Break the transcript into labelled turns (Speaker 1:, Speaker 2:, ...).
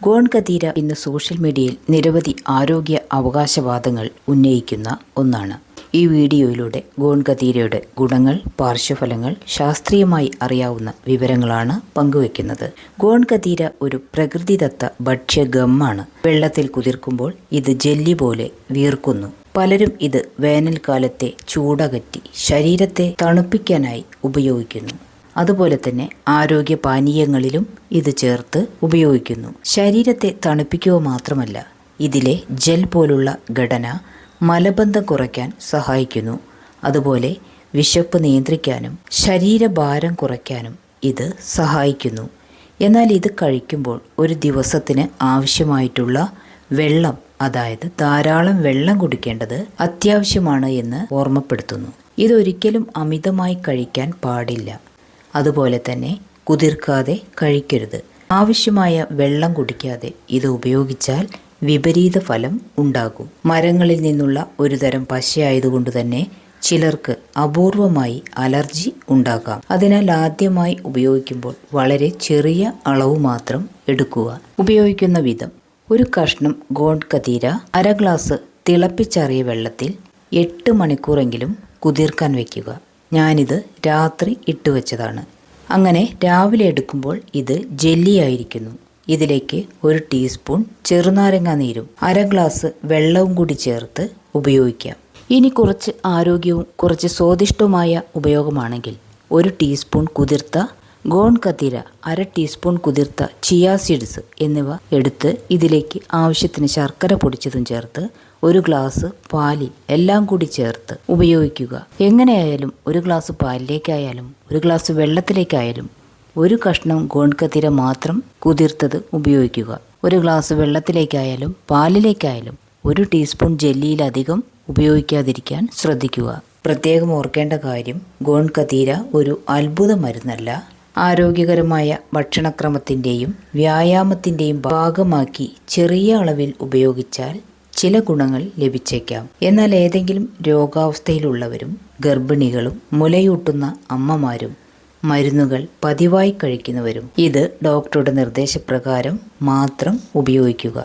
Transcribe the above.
Speaker 1: ഗോൺകതീര ഇന്ന് സോഷ്യൽ മീഡിയയിൽ നിരവധി ആരോഗ്യ അവകാശവാദങ്ങൾ ഉന്നയിക്കുന്ന ഒന്നാണ്. ഈ വീഡിയോയിലൂടെ ഗോൺകതീരയുടെ ഗുണങ്ങൾ, പാർശ്വഫലങ്ങൾ, ശാസ്ത്രീയമായി അറിയാവുന്ന വിവരങ്ങളാണ് പങ്കുവെക്കുന്നത്. ഗോൺകതീര ഒരു പ്രകൃതിദത്ത ഭക്ഷ്യഗമാണ്. വെള്ളത്തിൽ കുതിർക്കുമ്പോൾ ഇത് ജെല്ലി പോലെ വീർക്കുന്നു. പലരും ഇത് വേനൽക്കാലത്തെ ചൂടകറ്റി ശരീരത്തെ തണുപ്പിക്കാനായി ഉപയോഗിക്കുന്നു. അതുപോലെ തന്നെ ആരോഗ്യ പാനീയങ്ങളിലും ഇത് ചേർത്ത് ഉപയോഗിക്കുന്നു. ശരീരത്തെ തണുപ്പിക്കുക മാത്രമല്ല, ഇതിലെ ജെൽ പോലുള്ള ഘടന മലബന്ധം കുറയ്ക്കാൻ സഹായിക്കുന്നു. അതുപോലെ വിശപ്പ് നിയന്ത്രിക്കാനും ശരീരഭാരം കുറയ്ക്കാനും ഇത് സഹായിക്കുന്നു. എന്നാൽ ഇത് കഴിക്കുമ്പോൾ ഒരു ദിവസത്തിന് ആവശ്യമായിട്ടുള്ള വെള്ളം, അതായത് ധാരാളം വെള്ളം കുടിക്കേണ്ടത് അത്യാവശ്യമാണ് എന്ന് ഓർമ്മപ്പെടുത്തുന്നു. ഇതൊരിക്കലും അമിതമായി കഴിക്കാൻ പാടില്ല. അതുപോലെ തന്നെ കുതിർക്കാതെ കഴിക്കരുത്. ആവശ്യമായ വെള്ളം കുടിക്കാതെ ഇത് ഉപയോഗിച്ചാൽ വിപരീത ഫലം ഉണ്ടാകും. മരങ്ങളിൽ നിന്നുള്ള ഒരു തരം പശയായതുകൊണ്ട് തന്നെ ചിലർക്ക് അപൂർവമായി അലർജി ഉണ്ടാകാം. അതിനാൽ ആദ്യമായി ഉപയോഗിക്കുമ്പോൾ വളരെ ചെറിയ അളവ് മാത്രം എടുക്കുക. ഉപയോഗിക്കുന്ന വിധം: ഒരു കഷ്ണം ഗോൺകതീര 1/2 ഗ്ലാസ് തിളപ്പിച്ചാറിയ വെള്ളത്തിൽ 8 മണിക്കൂറെങ്കിലും കുതിർക്കാൻ വയ്ക്കുക. ഞാനിത് രാത്രി ഇട്ടുവെച്ചതാണ്. അങ്ങനെ രാവിലെ എടുക്കുമ്പോൾ ഇത് ജെല്ലിയായിരിക്കുന്നു. ഇതിലേക്ക് 1 ടീസ്പൂൺ ചെറുനാരങ്ങ നീരും 1/2 ഗ്ലാസ് വെള്ളവും കൂടി ചേർത്ത് ഉപയോഗിക്കാം. ഇനി കുറച്ച് ആരോഗ്യവും കുറച്ച് സ്വാദിഷ്ടവുമായ ഉപയോഗമാണെങ്കിൽ 1 ടീസ്പൂൺ കുതിർത്ത ഗോൺകതീര, 1/2 ടീസ്പൂൺ കുതിർത്ത ചിയാ സീഡ്സ് എന്നിവ എടുത്ത് ഇതിലേക്ക് ആവശ്യത്തിന് ശർക്കര പൊടിച്ചതും ചേർത്ത് 1 ഗ്ലാസ് പാലിൽ എല്ലാം കൂടി ചേർത്ത് ഉപയോഗിക്കുക. എങ്ങനെയായാലും 1 ഗ്ലാസ് പാലിലേക്കായാലും 1 ഗ്ലാസ് വെള്ളത്തിലേക്കായാലും 1 കഷ്ണം ഗോൺകതീര മാത്രം കുതിർത്തത് ഉപയോഗിക്കുക. 1 ഗ്ലാസ് വെള്ളത്തിലേക്കായാലും പാലിലേക്കായാലും 1 ടീസ്പൂൺ ജെല്ലിയിലധികം ഉപയോഗിക്കാതിരിക്കാൻ ശ്രദ്ധിക്കുക. പ്രത്യേകം ഓർക്കേണ്ട കാര്യം, ഗോൺകതീര ഒരു അത്ഭുത മരുന്നല്ല. ആരോഗ്യകരമായ ഭക്ഷണക്രമത്തിൻ്റെയും വ്യായാമത്തിൻ്റെയും ഭാഗമാക്കി ചെറിയ അളവിൽ ഉപയോഗിച്ചാൽ ചില ഗുണങ്ങൾ ലഭിച്ചേക്കാം. എന്നാൽ ഏതെങ്കിലും രോഗാവസ്ഥയിലുള്ളവരും ഗർഭിണികളും മുലയൂട്ടുന്ന അമ്മമാരും മരുന്നുകൾ പതിവായി കഴിക്കുന്നവരും ഇത് ഡോക്ടറുടെ നിർദ്ദേശപ്രകാരം മാത്രം ഉപയോഗിക്കുക.